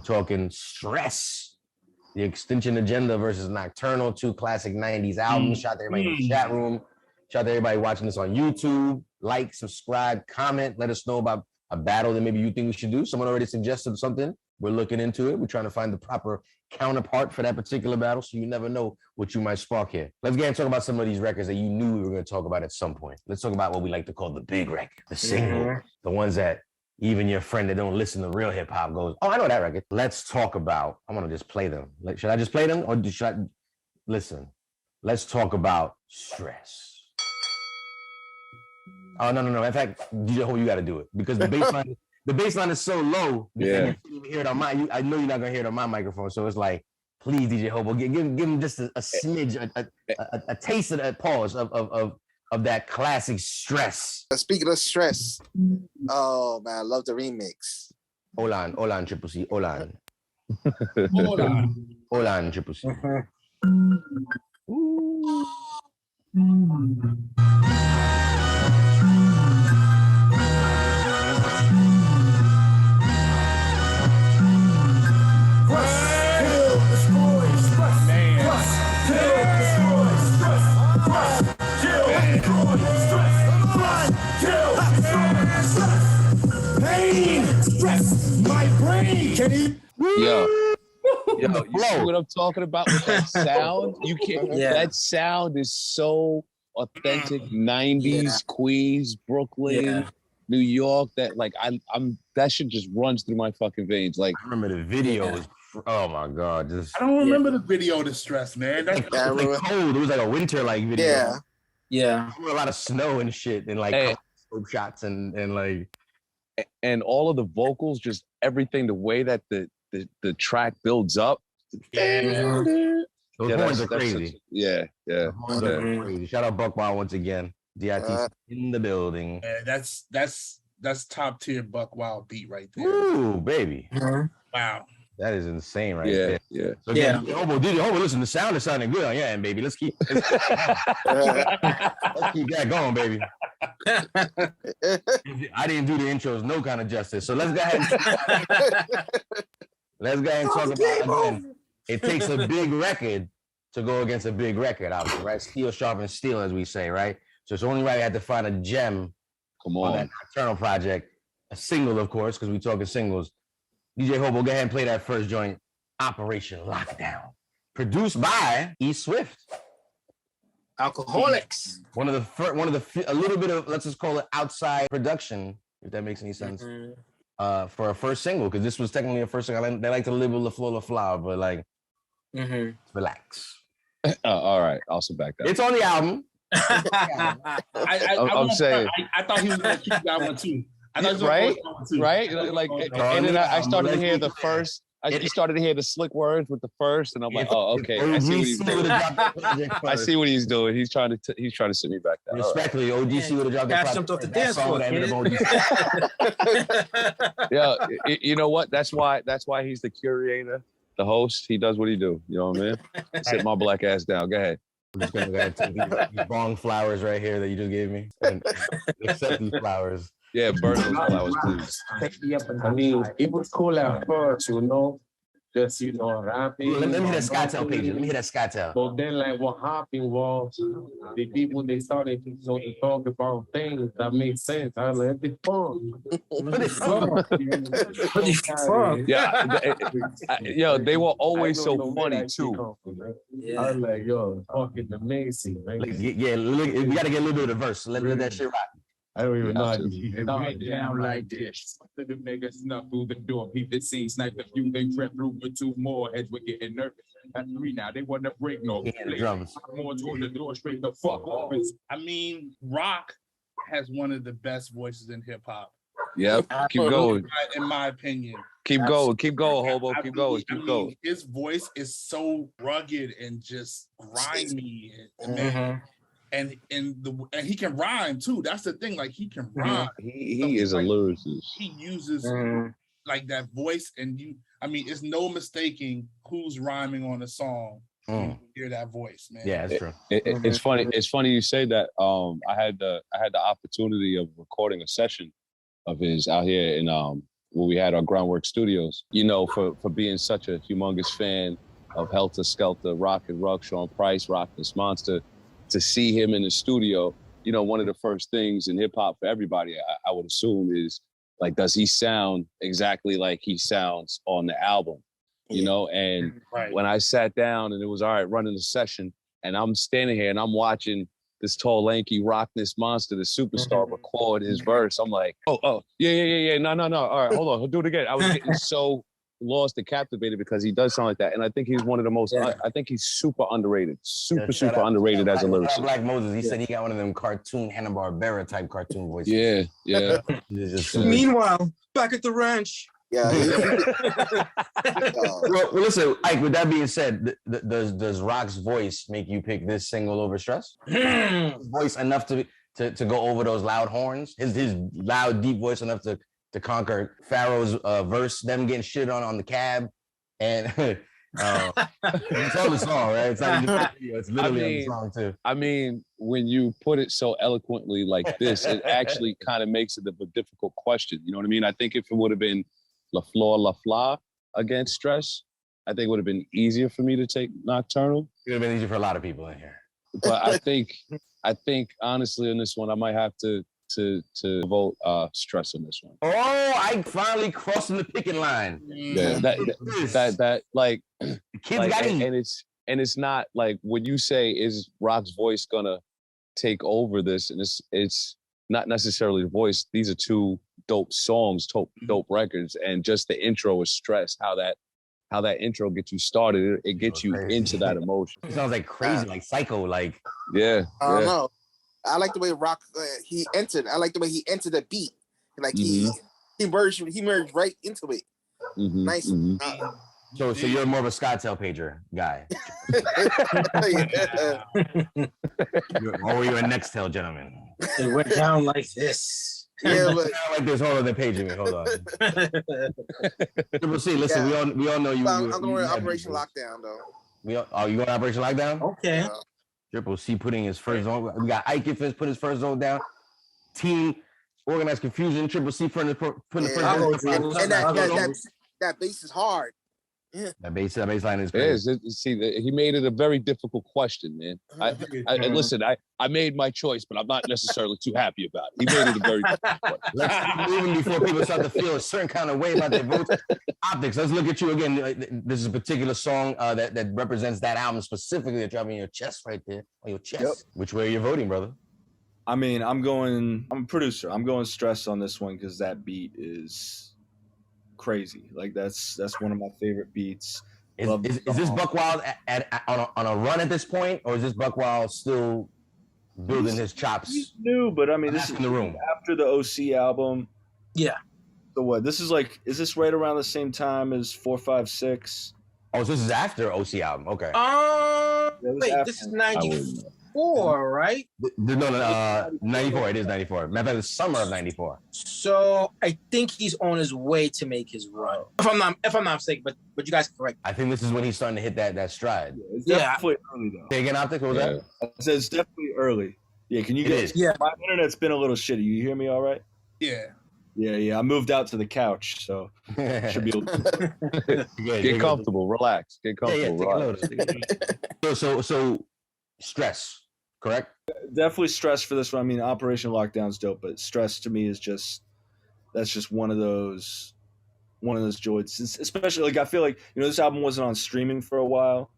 Talking Stress, the Extinction Agenda versus Nocturnal, 2 classic 90s albums. Shout out to everybody in the chat room. Shout out to everybody watching this on YouTube. Like, subscribe, comment. Let us know about a battle that maybe you think we should do. Someone already suggested something. We're looking into it. We're trying to find the proper counterpart for that particular battle, so you never know what you might spark here. Let's get and talk about some of these records that you knew we were going to talk about at some point. Let's talk about what we like to call the big record, the single, the ones that even your friend that don't listen to real hip hop goes, oh, I know that record. Let's talk about, I'm going to just play them. Should I just play them or should I? Listen, let's talk about Stress. Oh, no. In fact, DJ Ho, you got to do it because the baseline is so low. Yeah. You can't even hear it on my, I know you're not going to hear it on my microphone. So it's like, please, DJ Hobo, give him just a smidge, a taste of that pause of that classic Stress. Speaking of Stress, oh man, I love the remix. Hola, Triple C, hola. Triple C. My brain, can you? Yo, you see what I'm talking about with that sound? You can't. That sound is so authentic. 90s, Queens, Brooklyn, New York. That like I'm. That shit just runs through my fucking veins. Like I remember the video. Was, oh my god! I don't remember the video to Stress, man. That's like cold. It was like a winter like video. Yeah. A lot of snow and shit and like shots and like. And all of the vocals, just everything, the way that the track builds up. Those horns are crazy. Yeah. Horns are crazy. Shout out Buck Wild once again. DIT in the building. Yeah, that's top tier Buck Wild beat right there. Ooh, baby. Wow. That is insane right there. Yeah. So again, DJ Hobo, listen, the sound is sounding good. Yeah, and baby, let's keep that going, baby. I didn't do the intros no kind of justice. So let's go ahead and talk about again. It takes a big record to go against a big record, obviously, right? Steel sharpens steel, as we say, right? So it's only right we had to find a gem on that Nocturnal project, a single, of course, because we're talking singles. DJ Hobo, go ahead and play that first joint, Operation Lockdown, produced by E. Swift. Alcoholics. One of the a little bit of, let's just call it outside production, if that makes any sense, for a first single, because this was technically a first single. They like to live with the flow of flower, but like, relax. All right, also back that. It's on the album. I'm saying. I thought he was going to keep that one too. Right? Like, and then I started to hear the first. I started to hear the slick words with the first, and I'm like, oh, okay. I see what he's doing. I see what he's doing. He's trying to sit me back down. Respectfully, OGC would have dropped the jumped off the dance floor. Yeah, you know what? That's why he's the curator, the host. He does what he do. You know what I mean? Sit my black ass down. Go ahead. I'm just gonna go ahead and take these wrong flowers right here that you just gave me. And accept these flowers. Yeah, burn those flowers, please. I mean, it was cool at first, you know, just, you know, rapping. Let me hear that Skytel page. Let me hear that Skytel. But then, like, what happened was the people, they started to talk about things that made sense. I was like, it's fun. Yo, they were always so funny, too. I was like, yo, fucking amazing. Right? Yeah, we got to get a little bit of the verse. Let that shit rock. I don't even know how to get down like this. The niggas snuck through the door, peep the scene, sniped a few, they crept through with 2 more. Heads were getting nervous. At 3 now, they want to break no. Drums. More toward the door, straight the fuck off. I mean, Rock has one of the best voices in hip hop. Yep, keep going. In my opinion. Keep going, Hobo. Keep going. His voice is so rugged and just grimy, man. And he can rhyme too. That's the thing. Like he can rhyme. He is a lyricist. He uses like that voice, and it's no mistaking who's rhyming on a song. You hear that voice, man. Yeah, that's true. It's funny. It's funny you say that. I had the opportunity of recording a session of his out here in when we had our Groundwork Studios. You know, for being such a humongous fan of HELTAH SKELTAH, Rock and Ruck, Sean Price, Rock This Monster, to see him in the studio, you know, one of the first things in hip hop for everybody, I would assume, is like, does he sound exactly like he sounds on the album? You know, and when I sat down and it was all right running the session, and I'm standing here and I'm watching this tall, lanky Rock This Monster, the superstar, record his verse. I'm like, yeah. No. All right, hold on, he'll do it again. I was getting so lost and captivated because he does sound like that. And I think he's one of the most, I think he's super underrated, super underrated as a lyricist. Black Moses, he said he got one of them cartoon Hanna-Barbera type cartoon voices. Yeah. Meanwhile, back at the ranch. Yeah. Well, listen, Ike, with that being said, does Rock's voice make you pick this single over Stress? His voice enough to go over those loud horns? His loud, deep voice enough to conquer Pharaoh's verse, them getting shit on the cab, and it's on the song, right? It's not even the video, it's literally on the song too. I mean, when you put it so eloquently like this, it actually kind of makes it a difficult question. You know what I mean? I think if it would have been La Flor La Fla against Stress, I think it would have been easier for me to take Nocturnal. It would have been easier for a lot of people in here. But I think honestly on this one, I might have to vote Stress on this one. Oh, I finally crossing the picking line. Yeah, that like the kids got it. And it's not like when you say is Rock's voice gonna take over this, and it's not necessarily the voice. These are two dope songs, dope records, and just the intro is Stress. How that intro gets you started, it gets you into that emotion. It sounds like crazy, like psycho, like I don't know. I like the way Rock he entered. I like the way he entered the beat. Like he merged right into it. Nice. So you're more of a Scottsdale pager guy. Or you're a Nextel gentleman. It went down like this. Yeah, but like this. Hold on, they're paging me. Hold on. Triple C, listen, we all know you. I'm going to Operation Lockdown though. You going to Operation Lockdown? Okay. Triple C putting his first zone. We got Ike put his first zone down. Team Organized Confusion. Triple C putting the first zone. And that bass is hard. Yeah. That bass line is crazy. See, he made it a very difficult question, man. Listen, I made my choice, but I'm not necessarily too happy about it. He made it a very difficult question. Let's keep moving before people start to feel a certain kind of way about their votes. Optics, let's look at you again. This is a particular song that represents that album specifically that you have in your chest right there, on your chest. Yep. Which way are you voting, brother? I mean, I'm a producer. I'm going Stress on this one because that beat is crazy. Like that's one of my favorite beats. Is this Buck Wild on a run at this point, or is this Buck Wild still building his chops? He's new, but I mean, this is in the room after the OC album. Yeah. So what? This is like, is this right around the same time as 456? Oh, so this is after OC album. Okay. Wait, this is 94, right? No, 94. It is 94. Matter of fact, it's summer of 94. So I think he's on his way to make his run. If I'm not mistaken, but you guys correct. I think this is when he's starting to hit that stride. Yeah, it's definitely early though. Say again, Optic, what was that? I said it's definitely early. Yeah, can you guys? Yeah. My internet's been a little shitty. You hear me all right? Yeah. Yeah. I moved out to the couch, so should be able to. Get comfortable, relax. Get comfortable. So Stress, correct? Definitely Stress for this one. I mean, Operation Lockdown's dope, but Stress to me is that's just one of those joints. Especially like I feel like this album wasn't on streaming for a while.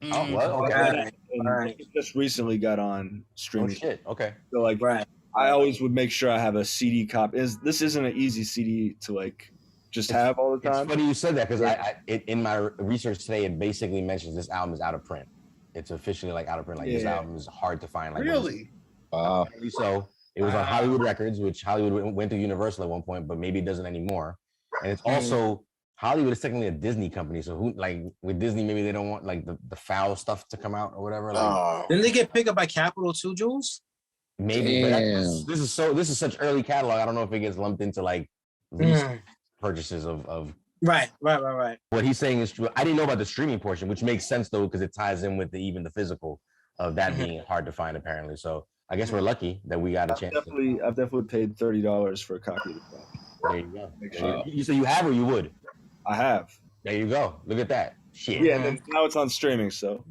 Oh, what? Okay. And it just recently got on streaming. Oh shit. Okay. So like, right. I always would make sure I have a CD copy. This isn't an easy CD to like just have all the time. It's funny you said that because in my research today, it basically mentions this album is out of print. It's officially like out of print. Like this album is hard to find. Like really? So it was on Hollywood Records, which Hollywood went to Universal at one point, but maybe it doesn't anymore. And it's also Hollywood is technically a Disney company. So who like with Disney, maybe they don't want like the foul stuff to come out or whatever. Like, didn't they get picked up by Capitol too, Jules? Maybe. But this is such early catalog. I don't know if it gets lumped into like purchases of. Right. What he's saying is true. I didn't know about the streaming portion, which makes sense though, because it ties in with even the physical of that being hard to find apparently. So I guess we're lucky that we got a chance. I've definitely paid $30 for a copy of the There you go. You say you have or you would? I have. There you go. Look at that. Shit. Yeah, now it's on streaming, so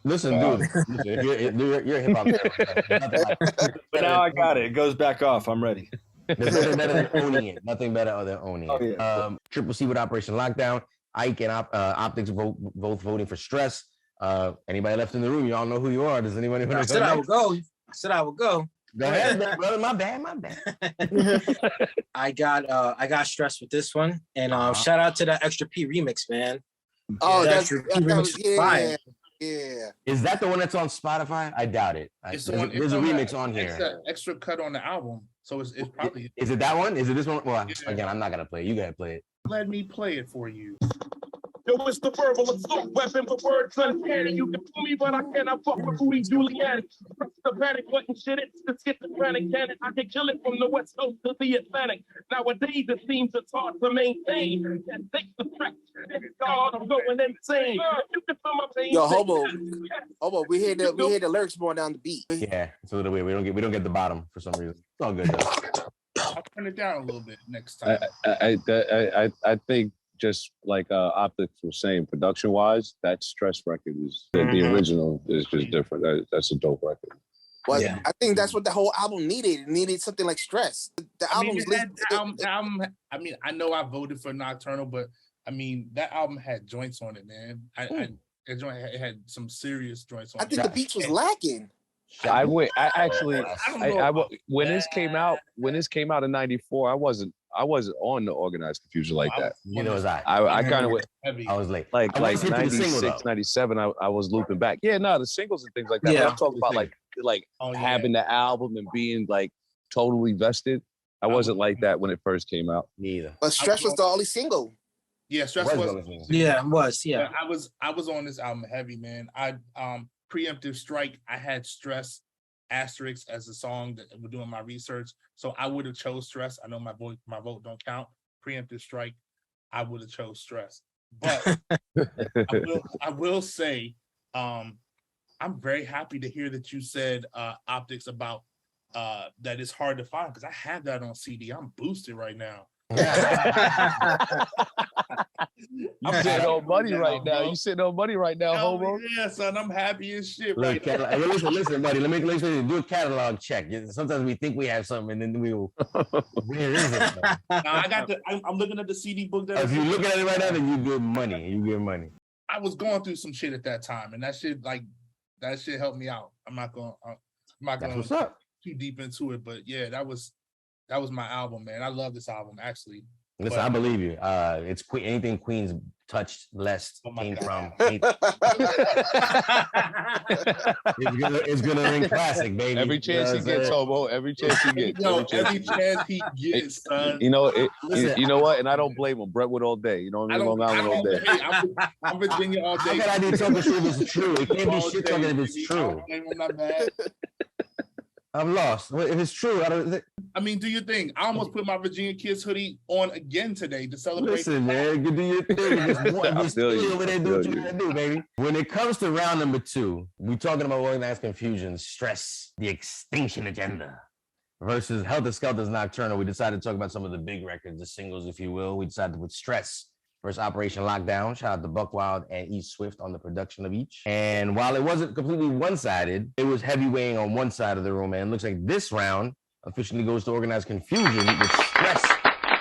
Listen, dude. Listen, you're a hip hop fan. But now I got it. It goes back off. I'm ready. There's nothing better than owning it. Nothing better than owning it. Triple C with Operation Lockdown. Ike and Optics both voting for Stress. Anybody left in the room? Y'all know who you are. Does anybody want to go? I said I would go. Go ahead, brother. My bad. I got Stress with this one, and shout out to that Extra P remix, man. Oh, that remix was fire. Yeah. Is that the one that's on Spotify? I doubt it. There's a remix on here. Extra cut on the album. So it's probably. Is it that one? Is it this one? Well, again, I'm not gonna play it. You gotta play it. Let me play it for you. Yo, it's the verbal assault weapon for words uncanny. You can fool me, but I cannot fuck with Rudy Giuliani. Press the panic button, shit, it's the schizophrenic cannon. I can kill it from the west coast to the Atlantic. Nowadays, it seems it's hard to maintain. And take the track. God, I'm going insane. You can feel my pain. Yo, Hobo, we hear the lyrics more down the beat. Yeah, it's a little weird. We don't get the bottom for some reason. It's all good though. I'll turn it down a little bit next time. I think just like Optics was saying, production wise, that Stress record is the original is just different. That's a dope record. Well, yeah. I think that's what the whole album needed. It needed something like Stress. I mean, I know I voted for Nocturnal, but I mean that album had joints on it, man. It had some serious joints on it. I think the beats was lacking. When this came out in '94, I wasn't on the Organized Confusion like that. You know, I kind of I was late. Like 96, 97, I was looping back. Yeah, no, the singles and things like that. Yeah. I'm talking about like having the album and being like totally vested. I wasn't like that when it first came out. Me either. But Stress was the only single. Yeah, Stress was. Yeah, it was. Yeah, I was on this album heavy, man. Preemptive Strike, I had Stress asterisk as a song that we're doing my research, so I would have chose Stress. I know my vote don't count. Preemptive Strike, I would have chose Stress, but I will say I'm very happy to hear that you said Optics about that it's hard to find, because I have that on CD. I'm boosted right now. I'm sitting on money right now. You sitting on money right now, Hobo? Yeah, son, I'm happy as shit. Look, right now. listen, buddy. Let me do a catalog check. Sometimes we think we have something, and then we will. Where is it? I'm looking at the CD book. If you look at it right now, then you get money. I was going through some shit at that time, and that shit helped me out. I'm not going too deep into it, but yeah, that was my album, man. I love this album, actually. Listen, I believe you. It's anything Queen's touched less came from. It's gonna ring classic, baby. Every chance he gets, Hobo. Every chance he gets. Every chance he gets, son. You know what? And I don't blame him. Brentwood all day. You know what I mean? Long Island all day. I'm Virginia all day. How can I be talking shit if it's true? It can't be shit talking if it's true. I'm not mad. I'm lost. If it's true, I mean, do your thing. I almost put my Virginia Kids hoodie on again today to celebrate. Listen, man, do your thing. Just do what you gotta do, baby. When it comes to round number 2, we're talking about Organized Confusion, Stress, the Extinction Agenda, versus Helter Skelter's Nocturnal. We decided to talk about some of the big records, the singles, if you will. We decided to put Stress versus Operation Lockdown. Shout out to Buck Wild and E Swift on the production of each. And while it wasn't completely one-sided, it was heavy weighing on one side of the room. And it looks like this round officially goes to Organized Confusion, with Stress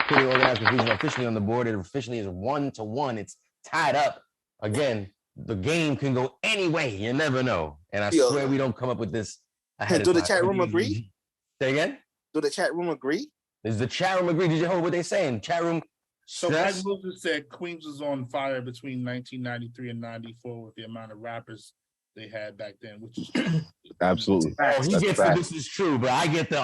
putting Organized Confusion officially on the board. It officially is 1-1. It's tied up. Again, the game can go any way. You never know. And I swear we don't come up with this ahead of time. Do the chat room agree? Say again? Do the chat room agree? Does the chat room agree? Did you hear what they're saying? Chat room. So Mike Wilson said Queens was on fire between 1993 and 94 with the amount of rappers they had back then, which is true. Absolutely. Oh, he gets that this is true, but I get the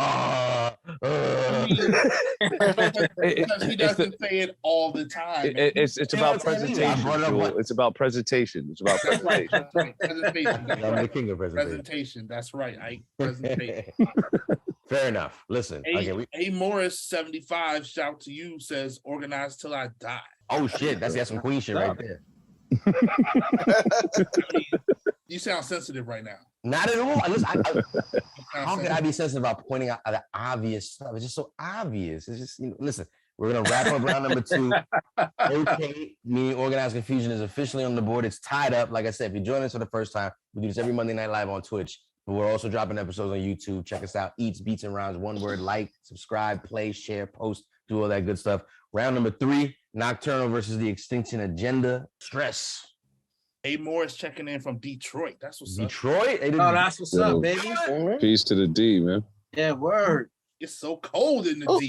he doesn't say it all the time. It's about presentation. It's about presentation. It's about presentation. Presentation. I'm the king of presentation. That's right. Presentation. Fair enough. Listen. A Morris 75 shout to you says organized till I die. Oh shit, that's some Queen shit right there. You sound sensitive right now. Not at all. Listen, how could I be sensitive about pointing out the obvious stuff? It's just so obvious. It's just, listen, we're going to wrap up round number 2. Okay, meaning Organized Confusion is officially on the board. It's tied up. Like I said, if you join us for the first time, we do this every Monday night live on Twitch. But we're also dropping episodes on YouTube. Check us out. Eats, Beats, and Rhymes. One word. Like, subscribe, play, share, post, do all that good stuff. Round number 3, Nocturnal versus the Extinction Agenda. Stress. A Morris checking in from Detroit. That's what's Detroit? up. Oh, that's what's up, baby. Peace to the D, man. Yeah, word. It's so cold in the D.